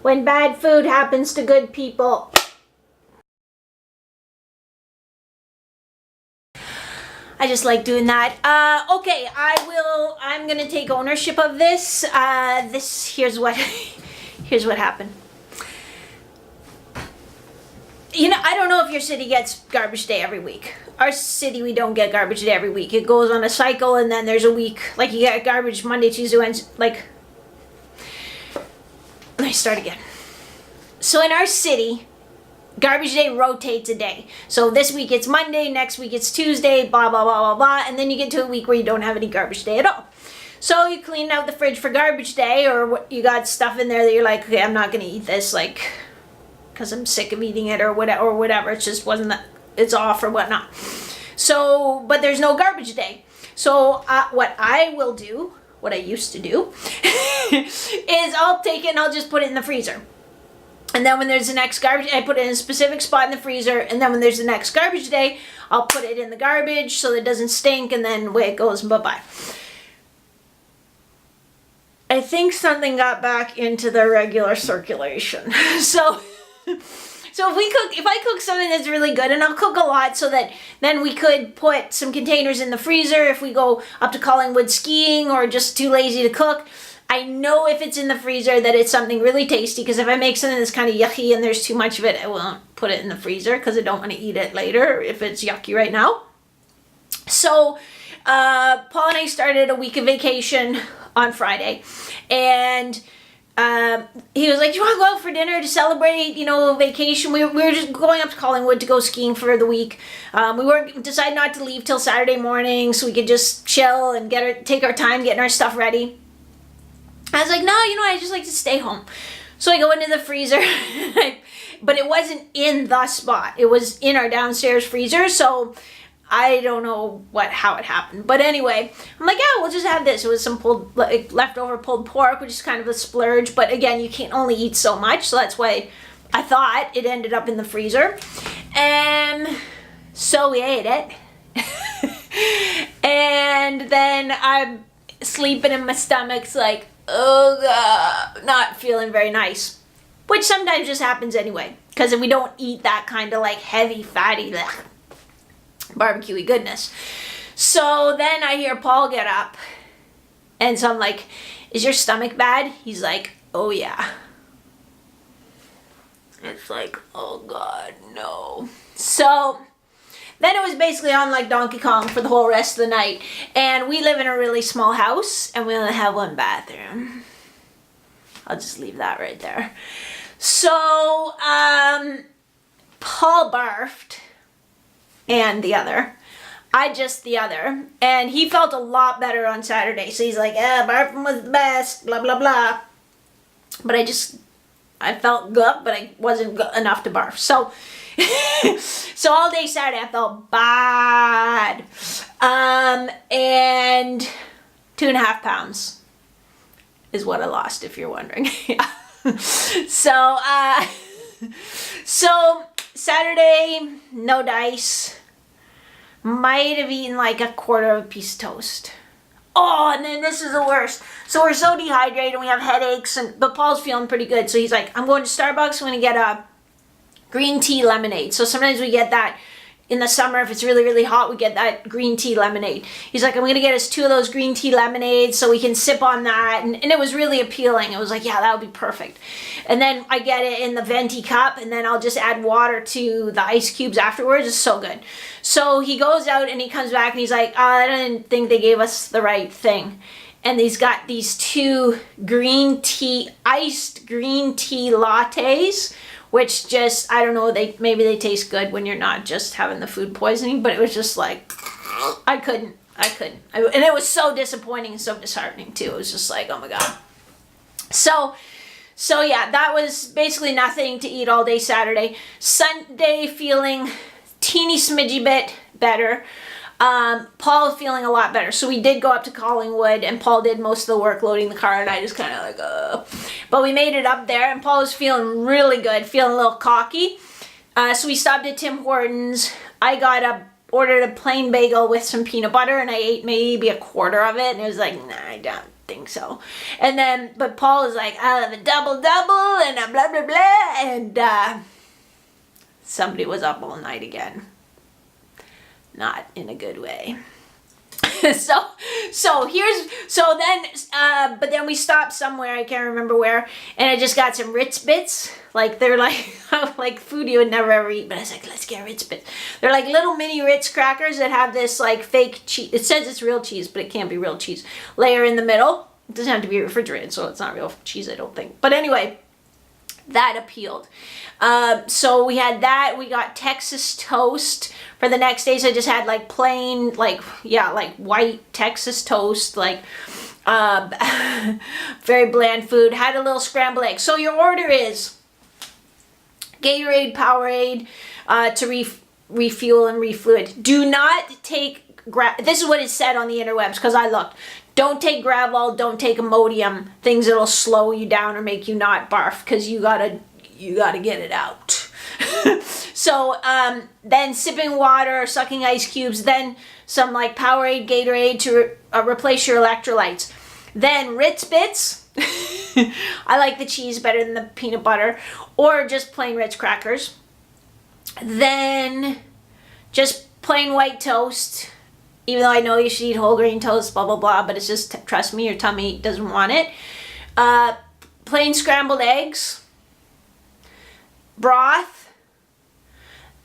when bad food happens to good people. I just like doing that. Okay, I'm gonna take ownership of this. Here's what happened. You know, I don't know if your city gets garbage day every week. Our city, we don't get garbage day every week. It goes on a cycle, and then there's a week, like you get garbage Monday, Tuesday, Wednesday, like, let me start again. So in our city, garbage day rotates a day. So this week it's Monday, next week it's Tuesday, blah, blah, blah, blah, blah, and then you get to a week where you don't have any garbage day at all. So you clean out the fridge for garbage day, or you got stuff in there that you're like, okay, I'm not gonna eat this, like, because I'm sick of eating it or whatever. It just wasn't that, it's off or whatnot. So, but there's no garbage day. So what I will do, what I used to do, is I'll take it and I'll just put it in the freezer. And then when there's the next garbage, I put it in a specific spot in the freezer. And then when there's the next garbage day, I'll put it in the garbage so that it doesn't stink, and then away it goes and bye-bye. I think something got back into the regular circulation. So if I cook something that's really good, and I'll cook a lot, so that then we could put some containers in the freezer if we go up to Collingwood skiing or just too lazy to cook. I know if it's in the freezer that it's something really tasty, because if I make something that's kind of yucky and there's too much of it, I won't put it in the freezer because I don't want to eat it later if it's yucky right now. So Paul and I started a week of vacation on Friday, and he was like, do you want to go out for dinner to celebrate, vacation? We were just going up to Collingwood to go skiing for the week. We decided not to leave till Saturday morning so we could just chill and take our time getting our stuff ready. I was like, no, I just like to stay home. So I go into the freezer, but it wasn't in the spot. It was in our downstairs freezer, so I don't know how it happened. But anyway, I'm like, yeah, we'll just have this. It was some leftover pulled pork, which is kind of a splurge. But again, you can't only eat so much, so that's why I thought it ended up in the freezer. And so we ate it. And then I'm sleeping and my stomach's like, oh God, not feeling very nice. Which sometimes just happens anyway, because we don't eat that kind of like heavy, fatty, barbecue-y goodness. So then I hear Paul get up, and so I'm like, is your stomach bad? He's like, oh yeah. It's like, oh God, no. So then it was basically on like Donkey Kong for the whole rest of the night. And we live in a really small house, and we only have one bathroom. I'll just leave that right there. So Paul barfed, and the other. The other. And he felt a lot better on Saturday. So he's like, barfing was the best, blah, blah, blah. But I felt good, but I wasn't good enough to barf. So all day Saturday I felt bad. And 2.5 pounds is what I lost, if you're wondering. So Saturday, no dice. Might have eaten like a quarter of a piece of toast. Oh, and then this is the worst. So we're so dehydrated and we have headaches, but Paul's feeling pretty good. So he's like, I'm going to Starbucks. I'm going to get a green tea lemonade. So sometimes we get that in the summer. If it's really, really hot, we get that green tea lemonade. He's like, I'm going to get us 2 of those green tea lemonades so we can sip on that. And it was really appealing. It was like, yeah, that would be perfect. And then I get it in the venti cup, and then I'll just add water to the ice cubes afterwards. It's so good. So he goes out and he comes back and he's like, oh, I didn't think they gave us the right thing. And he's got these 2 iced green tea lattes, which just, I don't know, maybe they taste good when you're not just having the food poisoning, but it was just like, I couldn't. And it was so disappointing and so disheartening too. It was just like, oh my God. So yeah, that was basically nothing to eat all day Saturday. Sunday feeling teeny smidgy bit better. Paul feeling a lot better. So we did go up to Collingwood, and Paul did most of the work loading the car, and I just kind of like, But we made it up there, and Paul was feeling really good, feeling a little cocky. So we stopped at Tim Hortons. I ordered a plain bagel with some peanut butter, and I ate maybe a quarter of it, and it was like, nah, think so. And then, but Paul was like, I'll have a double and a blah, blah, blah. And somebody was up all night again. Not in a good way. But then we stopped somewhere, I can't remember where, and I just got some Ritz Bits. Like, they're like, like food you would never ever eat, but I was like, let's get Ritz Bits. They're like little mini Ritz crackers that have this like fake cheese. It says it's real cheese, but it can't be real cheese. Layer in the middle. It doesn't have to be refrigerated, so it's not real cheese, I don't think. But anyway, that appealed. So we had that. We got Texas toast for the next day. So I just had like plain, like white Texas toast, like very bland food. Had a little scrambled egg. So your order is Gatorade, Powerade to refuel and refluid. Do not take, this is what it said on the interwebs because I looked. Don't take Gravol, don't take Imodium, things that'll slow you down or make you not barf, because you gotta get it out. So then sipping water, sucking ice cubes, then some like Powerade, Gatorade to replace your electrolytes. Then Ritz Bits. I like the cheese better than the peanut butter, or just plain Ritz crackers. Then just plain white toast. Even though I know you should eat whole grain toast, blah, blah, blah, but it's just, trust me, your tummy doesn't want it. Plain scrambled eggs, broth.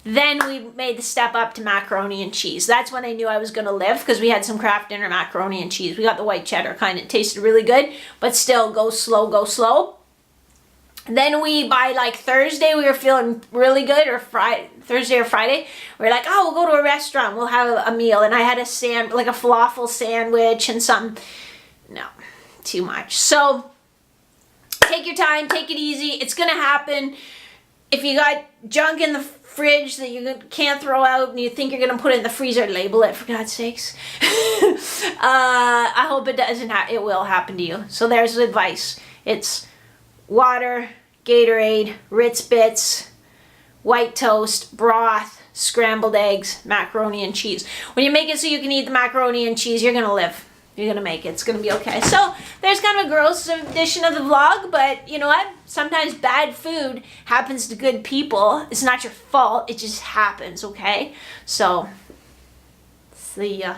Then we made the step up to macaroni and cheese. That's when I knew I was going to live, because we had some Kraft Dinner macaroni and cheese. We got the white cheddar kind. It tasted really good, but still go slow, go slow. Then by like Thursday, we were feeling really good, or Thursday or Friday, we were like, oh, we'll go to a restaurant, we'll have a meal. And I had like a falafel sandwich and some, no, too much. So take your time, take it easy. It's going to happen. If you got junk in the fridge that you can't throw out and you think you're going to put it in the freezer, label it, for God's sakes. I hope it doesn't it will happen to you. So there's advice. It's water, Gatorade, Ritz Bits, white toast, broth, scrambled eggs, macaroni and cheese. When you make it so you can eat the macaroni and cheese, you're going to live. You're going to make it. It's going to be okay. So there's kind of a gross edition of the vlog, but you know what? Sometimes bad food happens to good people. It's not your fault. It just happens, okay? So, see ya.